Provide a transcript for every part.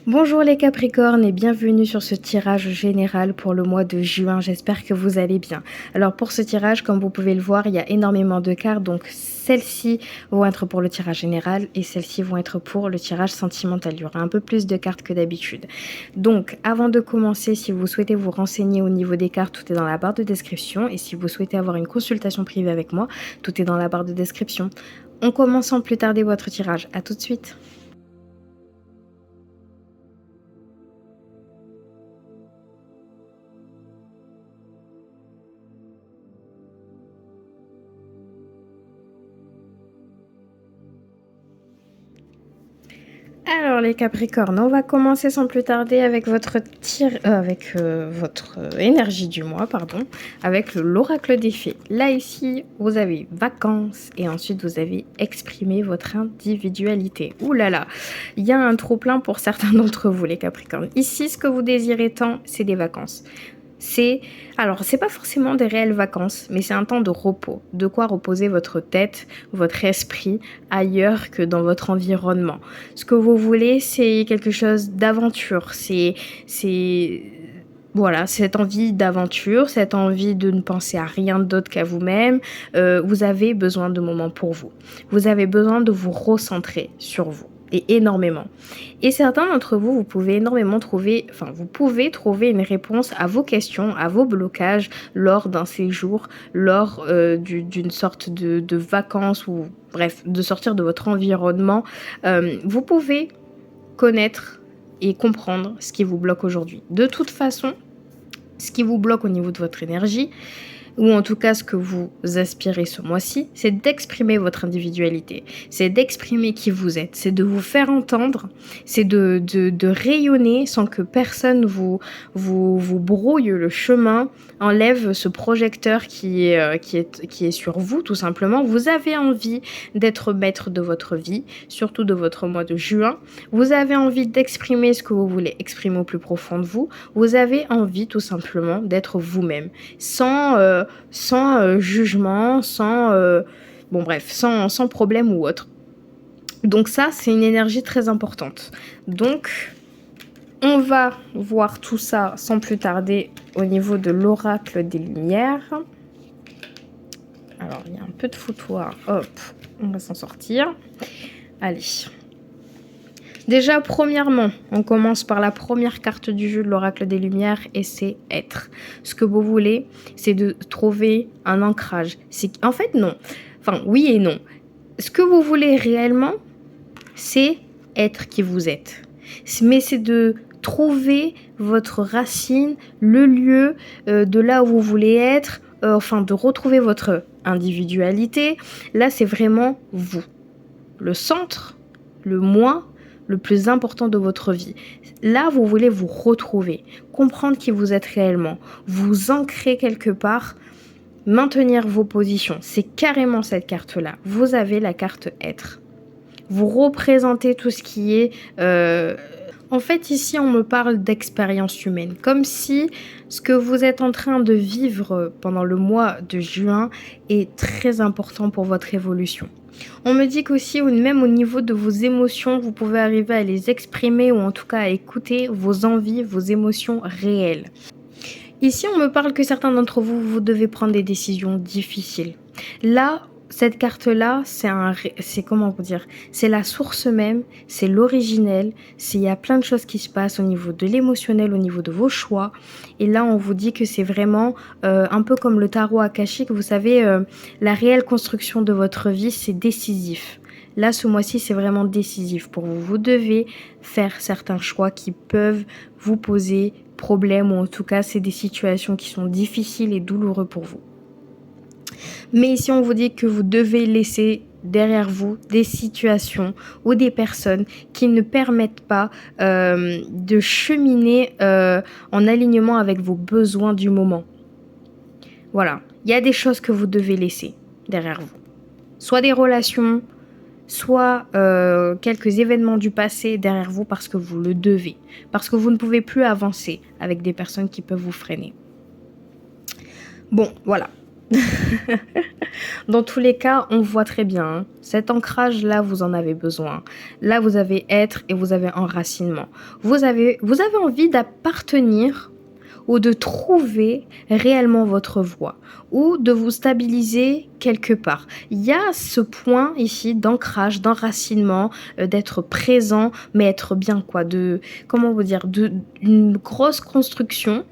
Bonjour les Capricornes et bienvenue sur ce tirage général pour le mois de juin. J'espère que vous allez bien. Alors pour ce tirage, comme vous pouvez le voir, il y a énormément de cartes. Donc celles-ci vont être pour le tirage général et celles-ci vont être pour le tirage sentimental. Il y aura un peu plus de cartes que d'habitude. Donc avant de commencer, si vous souhaitez vous renseigner au niveau des cartes, tout est dans la barre de description. Et si vous souhaitez avoir une consultation privée avec moi, tout est dans la barre de description. On commence sans plus tarder votre tirage. À tout de suite. Alors les Capricornes, on va commencer sans plus tarder avec votre énergie du mois, pardon, avec l'oracle des fées. Là ici, vous avez vacances et ensuite vous avez exprimé votre individualité. Ouh là là, il y a un trop plein pour certains d'entre vous les Capricornes. Ici, ce que vous désirez tant, c'est des vacances. C'est pas forcément des réelles vacances, mais c'est un temps de repos, de quoi reposer votre tête, votre esprit ailleurs que dans votre environnement. Ce que vous voulez, c'est quelque chose d'aventure, voilà, cette envie d'aventure, cette envie de ne penser à rien d'autre qu'à vous-même. Vous avez besoin de moments pour vous. Vous avez besoin de vous recentrer sur vous. Et énormément. Et certains d'entre vous, vous pouvez trouver une réponse à vos questions, à vos blocages lors d'un séjour, lors d'une sorte de vacances ou bref, de sortir de votre environnement. Vous pouvez connaître et comprendre ce qui vous bloque aujourd'hui. De toute façon, ce qui vous bloque au niveau de votre énergie, ou en tout cas ce que vous aspirez ce mois-ci, c'est d'exprimer votre individualité, c'est d'exprimer qui vous êtes, c'est de vous faire entendre, c'est de rayonner sans que personne vous brouille le chemin, enlève ce projecteur qui est sur vous tout simplement. Vous avez envie d'être maître de votre vie, surtout de votre mois de juin. Vous avez envie d'exprimer ce que vous voulez exprimer au plus profond de vous. Vous avez envie tout simplement d'être vous-même, sans jugement, sans problème ou autre. Donc ça, c'est une énergie très importante. Donc, on va voir tout ça sans plus tarder au niveau de l'oracle des lumières. Alors, il y a un peu de foutoir. Hop, on va s'en sortir. Allez. Déjà, premièrement, on commence par la première carte du jeu de l'oracle des lumières et c'est être. Ce que vous voulez, c'est de trouver un ancrage. En fait, non. Enfin, oui et non. Ce que vous voulez réellement, c'est être qui vous êtes. Mais c'est de trouver votre racine, le lieu de là où vous voulez être, de retrouver votre individualité. Là, c'est vraiment vous. Le centre, le moi, le plus important de votre vie. Là, vous voulez vous retrouver, comprendre qui vous êtes réellement, vous ancrer quelque part, maintenir vos positions. C'est carrément cette carte-là. Vous avez la carte être. Vous représentez tout ce qui est... En fait, ici, on me parle d'expérience humaine, comme si ce que vous êtes en train de vivre pendant le mois de juin est très important pour votre évolution. On me dit qu'aussi, même au niveau de vos émotions, vous pouvez arriver à les exprimer ou en tout cas à écouter vos envies, vos émotions réelles. Ici, on me parle que certains d'entre vous, vous devez prendre des décisions difficiles. Là, cette carte-là, c'est comment vous dire, c'est la source même, c'est l'originel, il y a plein de choses qui se passent au niveau de l'émotionnel, au niveau de vos choix. Et là, on vous dit que c'est vraiment un peu comme le tarot akashique, vous savez, la réelle construction de votre vie, c'est décisif. Là, ce mois-ci, c'est vraiment décisif pour vous. Vous devez faire certains choix qui peuvent vous poser problème, ou en tout cas, c'est des situations qui sont difficiles et douloureuses pour vous. Mais ici, on vous dit que vous devez laisser derrière vous des situations ou des personnes qui ne permettent pas de cheminer en alignement avec vos besoins du moment. Voilà, il y a des choses que vous devez laisser derrière vous. Soit des relations, soit quelques événements du passé derrière vous parce que vous le devez. Parce que vous ne pouvez plus avancer avec des personnes qui peuvent vous freiner. Bon, voilà. Dans tous les cas, on voit très bien, hein, cet ancrage-là, vous en avez besoin. Là, vous avez être et vous avez enracinement. Vous avez envie d'appartenir ou de trouver réellement votre voie ou de vous stabiliser quelque part. Il y a ce point ici d'ancrage, d'enracinement, d'être présent, mais être bien quoi, comment vous dire, une grosse construction,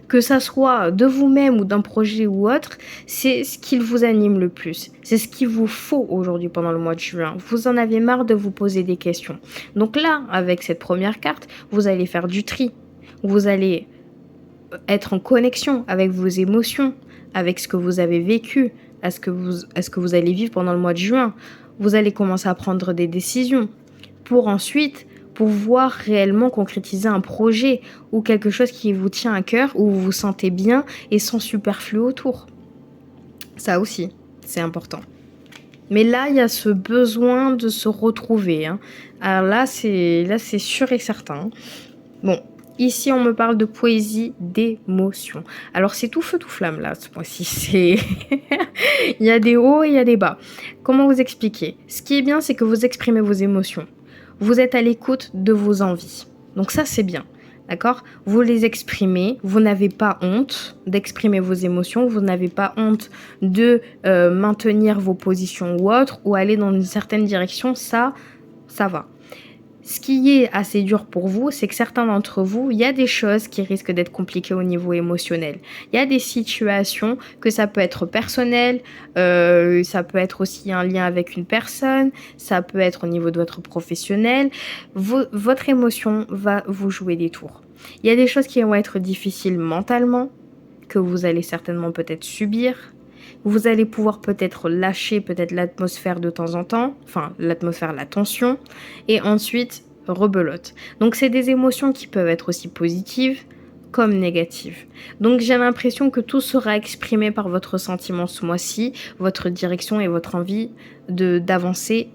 que ça soit de vous-même ou d'un projet ou autre, c'est ce qui vous anime le plus. C'est ce qu'il vous faut aujourd'hui pendant le mois de juin. Vous en avez marre de vous poser des questions. Donc là, avec cette première carte, vous allez faire du tri. Vous allez être en connexion avec vos émotions, avec ce que vous avez vécu, à ce que vous allez vivre pendant le mois de juin. Vous allez commencer à prendre des décisions pour ensuite pouvoir réellement concrétiser un projet ou quelque chose qui vous tient à cœur, où vous vous sentez bien et sans superflu autour. Ça aussi, c'est important. Mais là, il y a ce besoin de se retrouver, hein. Alors là, c'est sûr et certain. Bon, ici, on me parle de poésie d'émotion. Alors, c'est tout feu, tout flamme, là, ce mois-ci. Il y a des hauts et il y a des bas. Comment vous expliquer? Ce qui est bien, c'est que vous exprimez vos émotions. Vous êtes à l'écoute de vos envies. Donc ça, c'est bien. D'accord? Vous les exprimez. Vous n'avez pas honte d'exprimer vos émotions. Vous n'avez pas honte de maintenir vos positions ou autres, ou aller dans une certaine direction. Ça va. Ce qui est assez dur pour vous, c'est que certains d'entre vous, il y a des choses qui risquent d'être compliquées au niveau émotionnel. Il y a des situations que ça peut être personnel, ça peut être aussi un lien avec une personne, ça peut être au niveau de votre professionnel. Votre émotion va vous jouer des tours. Il y a des choses qui vont être difficiles mentalement, que vous allez certainement peut-être subir. Vous allez pouvoir peut-être lâcher peut-être l'atmosphère de temps en temps, enfin l'atmosphère, la tension, et ensuite rebelote. Donc c'est des émotions qui peuvent être aussi positives comme négatives. Donc j'ai l'impression que tout sera exprimé par votre sentiment ce mois-ci, votre direction et votre envie d'avancer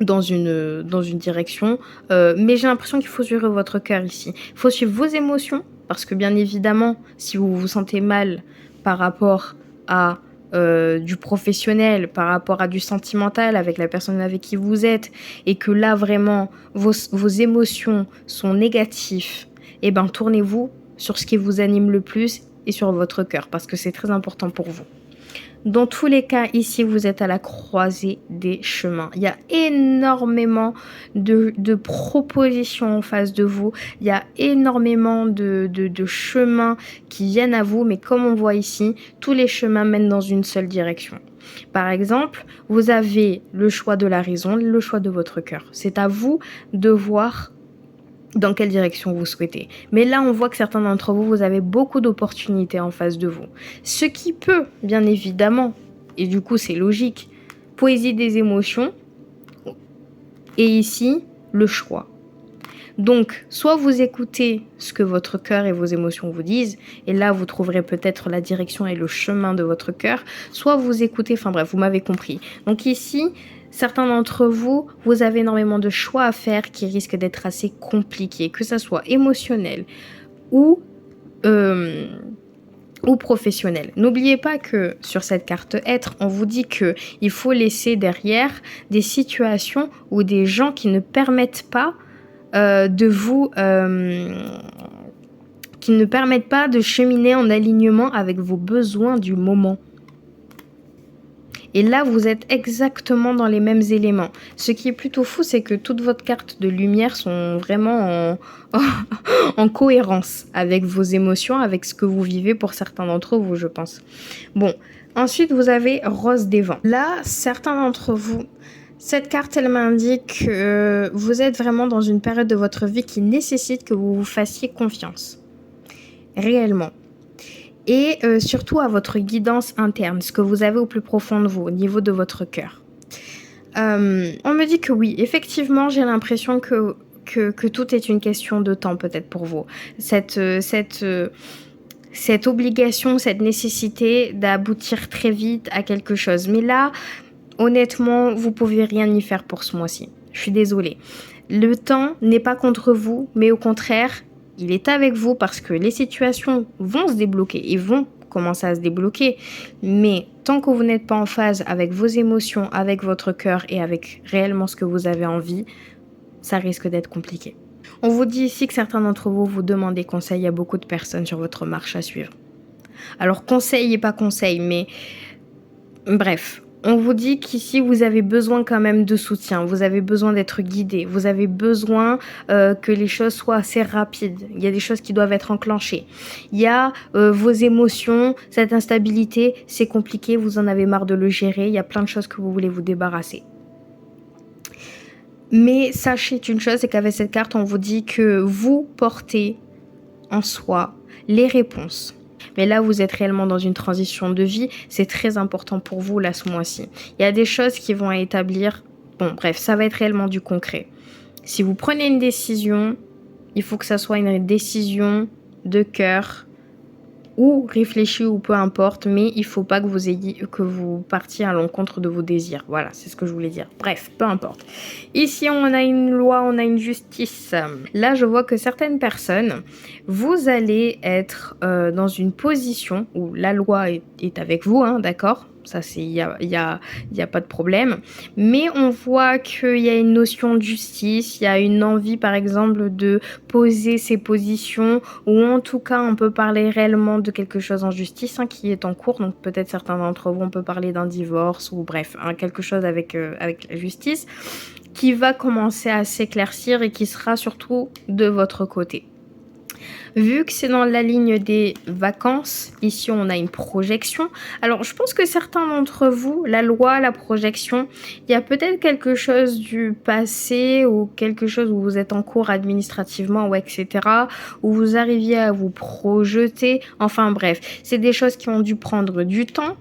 dans une direction. Mais j'ai l'impression qu'il faut suivre votre cœur ici. Il faut suivre vos émotions, parce que bien évidemment, si vous vous sentez mal par rapport à du professionnel, par rapport à du sentimental avec la personne avec qui vous êtes, et que là vraiment vos émotions sont négatives, eh ben tournez-vous sur ce qui vous anime le plus et sur votre cœur, parce que c'est très important pour vous. Dans tous les cas, ici, vous êtes à la croisée des chemins. Il y a énormément de propositions en face de vous. Il y a énormément de chemins qui viennent à vous. Mais comme on voit ici, tous les chemins mènent dans une seule direction. Par exemple, vous avez le choix de la raison, le choix de votre cœur. C'est à vous de voir dans quelle direction vous souhaitez. Mais là, on voit que certains d'entre vous, vous avez beaucoup d'opportunités en face de vous. Ce qui peut, bien évidemment, et du coup c'est logique, poésie des émotions, et ici, le choix. Donc, soit vous écoutez ce que votre cœur et vos émotions vous disent, et là, vous trouverez peut-être la direction et le chemin de votre cœur, soit vous écoutez, enfin bref, vous m'avez compris. Donc ici, certains d'entre vous, vous avez énormément de choix à faire qui risquent d'être assez compliqués, que ça soit émotionnel ou professionnel. N'oubliez pas que sur cette carte être, on vous dit que il faut laisser derrière des situations ou des gens qui ne permettent pas qui ne permettent pas de cheminer en alignement avec vos besoins du moment. Et là, vous êtes exactement dans les mêmes éléments. Ce qui est plutôt fou, c'est que toutes votre cartes de lumière sont vraiment en cohérence avec vos émotions, avec ce que vous vivez pour certains d'entre vous, je pense. Bon, ensuite, vous avez Rose des vents. Là, certains d'entre vous, cette carte, elle m'indique que vous êtes vraiment dans une période de votre vie qui nécessite que vous vous fassiez confiance. Réellement. Et surtout à votre guidance interne, ce que vous avez au plus profond de vous, au niveau de votre cœur. On me dit que oui, effectivement, j'ai l'impression que tout est une question de temps peut-être pour vous. Cette obligation, cette nécessité d'aboutir très vite à quelque chose. Mais là, honnêtement, vous pouvez rien y faire pour ce mois-ci. Je suis désolée. Le temps n'est pas contre vous, mais au contraire, il est avec vous parce que les situations vont se débloquer et vont commencer à se débloquer. Mais tant que vous n'êtes pas en phase avec vos émotions, avec votre cœur et avec réellement ce que vous avez envie, ça risque d'être compliqué. On vous dit ici que certains d'entre vous vous demandent des conseils à beaucoup de personnes sur votre marche à suivre. Alors conseil et pas conseil, mais bref. On vous dit qu'ici, vous avez besoin quand même de soutien, vous avez besoin d'être guidé, vous avez besoin que les choses soient assez rapides. Il y a des choses qui doivent être enclenchées. Il y a vos émotions, cette instabilité, c'est compliqué, vous en avez marre de le gérer, il y a plein de choses que vous voulez vous débarrasser. Mais sachez une chose, c'est qu'avec cette carte, on vous dit que vous portez en soi les réponses. Mais là, vous êtes réellement dans une transition de vie. C'est très important pour vous, là, ce mois-ci. Il y a des choses qui vont établir... Bon, bref, ça va être réellement du concret. Si vous prenez une décision, il faut que ça soit une décision de cœur ou réfléchie ou peu importe, mais il ne faut pas que vous partiez à l'encontre de vos désirs. Voilà, c'est ce que je voulais dire. Bref, peu importe. Ici, on a une loi, on a une justice. Là, je vois que certaines personnes, vous allez être dans une position où la loi est avec vous, hein, d'accord ? Ça, il y a pas de problème. Mais on voit qu'il y a une notion de justice, il y a une envie, par exemple, de poser ses positions, ou en tout cas, on peut parler réellement de quelque chose en justice hein, qui est en cours. Donc, peut-être certains d'entre vous, on peut parler d'un divorce, ou bref, hein, quelque chose avec la justice, qui va commencer à s'éclaircir et qui sera surtout de votre côté. Vu que c'est dans la ligne des vacances, ici on a une projection. Alors je pense que certains d'entre vous, la loi, la projection, il y a peut-être quelque chose du passé ou quelque chose où vous êtes en cours administrativement ou etc. Où vous arriviez à vous projeter. Enfin bref, c'est des choses qui ont dû prendre du temps.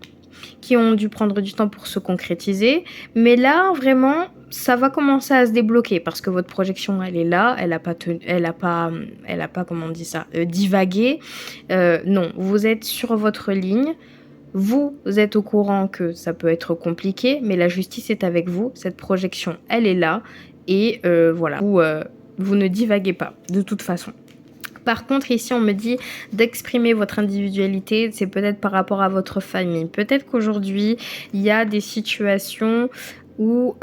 Pour se concrétiser. Mais là, vraiment, ça va commencer à se débloquer parce que votre projection, elle est là. Elle a pas, comment on dit ça, divagué. Non, vous êtes sur votre ligne. Vous êtes au courant que ça peut être compliqué, mais la justice est avec vous. Cette projection, elle est là. Et voilà, vous ne divaguez pas, de toute façon. Par contre, ici, on me dit d'exprimer votre individualité, c'est peut-être par rapport à votre famille. Peut-être qu'aujourd'hui, il y a des situations où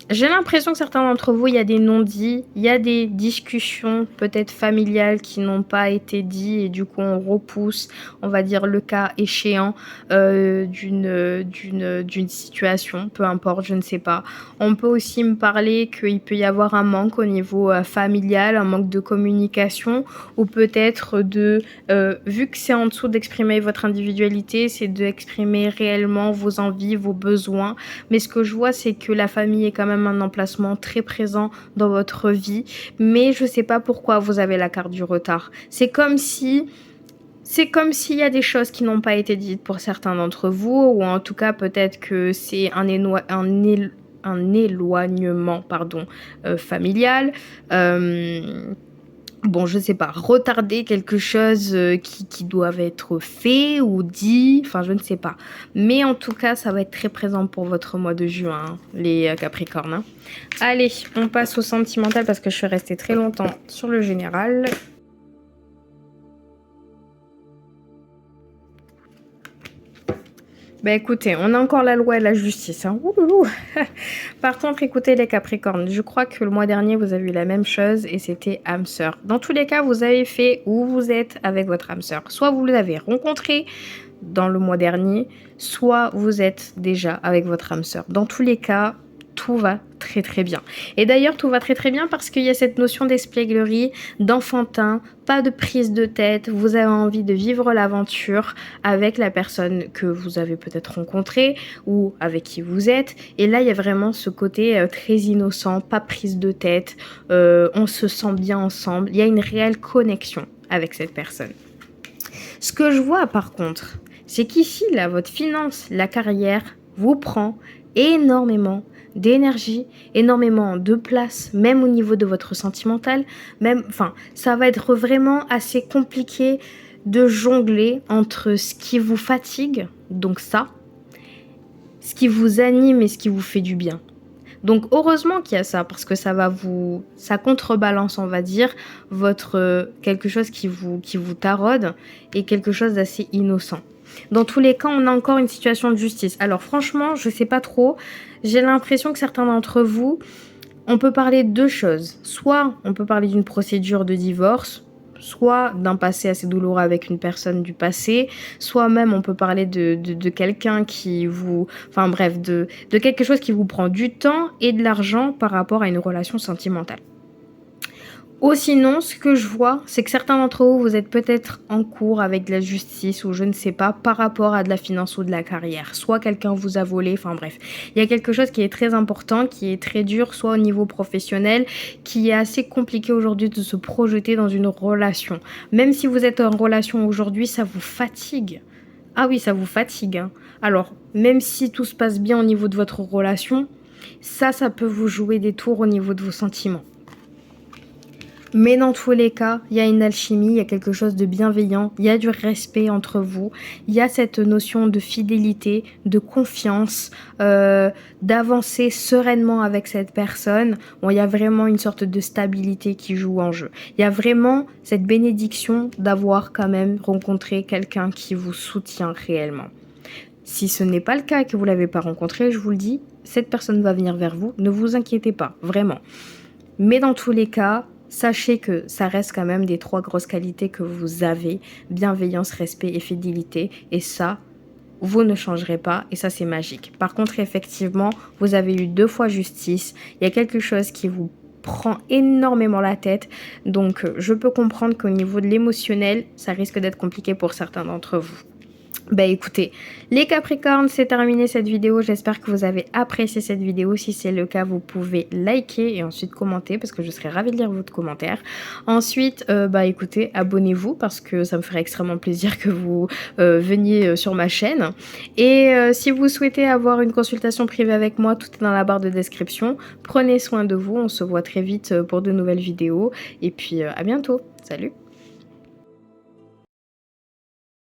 j'ai l'impression que certains d'entre vous, il y a des non-dits, il y a des discussions peut-être familiales qui n'ont pas été dites et du coup, on repousse, on va dire, le cas échéant d'une situation, peu importe, je ne sais pas. On peut aussi me parler qu'il peut y avoir un manque au niveau familial, un manque de communication ou peut-être vu que c'est en dessous d'exprimer votre individualité, c'est d'exprimer réellement vos envies, vos besoins. Mais ce que je vois, c'est que la famille est quand même un emplacement très présent dans votre vie. Mais je ne sais pas pourquoi vous avez la carte du retard. C'est comme s'il y a des choses qui n'ont pas été dites pour certains d'entre vous, ou en tout cas peut-être que c'est un éloignement familial. Bon, je sais pas, retarder quelque chose qui doivent être fait ou dit, enfin je ne sais pas. Mais en tout cas, ça va être très présent pour votre mois de juin, hein, les Capricornes. Hein. Allez, on passe au sentimental parce que je suis restée très longtemps sur le général. Bah écoutez, on a encore la loi et la justice. Hein. Par contre, écoutez les Capricornes, je crois que le mois dernier, vous avez eu la même chose et c'était âme sœur. Dans tous les cas, vous avez fait où vous êtes avec votre âme sœur. Soit vous l'avez rencontré dans le mois dernier, soit vous êtes déjà avec votre âme sœur. Dans tous les cas, tout va très très bien. Et d'ailleurs, tout va très très bien parce qu'il y a cette notion d'espièglerie, d'enfantin, pas de prise de tête. Vous avez envie de vivre l'aventure avec la personne que vous avez peut-être rencontrée ou avec qui vous êtes. Et là, il y a vraiment ce côté très innocent, pas prise de tête. On se sent bien ensemble. Il y a une réelle connexion avec cette personne. Ce que je vois par contre, c'est qu'ici, là, votre finance, la carrière vous prend énormément d'énergie, énormément de place, même au niveau de votre sentimental. Ça va être vraiment assez compliqué de jongler entre ce qui vous fatigue, donc ça, ce qui vous anime et ce qui vous fait du bien. Donc heureusement qu'il y a ça, parce que ça contrebalance, on va dire, quelque chose qui vous taraude et quelque chose d'assez innocent. Dans tous les cas, on a encore une situation de justice. Alors franchement, je sais pas trop. J'ai l'impression que certains d'entre vous, on peut parler de deux choses. Soit on peut parler d'une procédure de divorce, soit d'un passé assez douloureux avec une personne du passé, soit même on peut parler de quelqu'un qui vous... Enfin bref, de quelque chose qui vous prend du temps et de l'argent par rapport à une relation sentimentale. Ou sinon, ce que je vois, c'est que certains d'entre vous, vous êtes peut-être en cours avec de la justice ou je ne sais pas, par rapport à de la finance ou de la carrière. Soit quelqu'un vous a volé, enfin bref. Il y a quelque chose qui est très important, qui est très dur, soit au niveau professionnel, qui est assez compliqué aujourd'hui de se projeter dans une relation. Même si vous êtes en relation aujourd'hui, ça vous fatigue. Ah oui, ça vous fatigue, hein. Alors, même si tout se passe bien au niveau de votre relation, ça peut vous jouer des tours au niveau de vos sentiments. Mais dans tous les cas, il y a une alchimie, il y a quelque chose de bienveillant, il y a du respect entre vous, il y a cette notion de fidélité, de confiance, d'avancer sereinement avec cette personne. Bon, il y a vraiment une sorte de stabilité qui joue en jeu. Il y a vraiment cette bénédiction d'avoir quand même rencontré quelqu'un qui vous soutient réellement. Si ce n'est pas le cas et que vous ne l'avez pas rencontré, je vous le dis, cette personne va venir vers vous, ne vous inquiétez pas, vraiment. Mais dans tous les cas, sachez que ça reste quand même des 3 grosses qualités que vous avez, bienveillance, respect et fidélité. Et ça, vous ne changerez pas et ça, c'est magique. Par contre, effectivement, vous avez eu 2 fois justice. Il y a quelque chose qui vous prend énormément la tête. Donc, je peux comprendre qu'au niveau de l'émotionnel, ça risque d'être compliqué pour certains d'entre vous. Bah écoutez, les Capricornes, c'est terminé cette vidéo. J'espère que vous avez apprécié cette vidéo. Si c'est le cas, vous pouvez liker et ensuite commenter parce que je serai ravie de lire votre commentaire. Ensuite, écoutez, abonnez-vous parce que ça me ferait extrêmement plaisir que vous veniez sur ma chaîne. Et si vous souhaitez avoir une consultation privée avec moi, tout est dans la barre de description. Prenez soin de vous. On se voit très vite pour de nouvelles vidéos. Et puis à bientôt. Salut!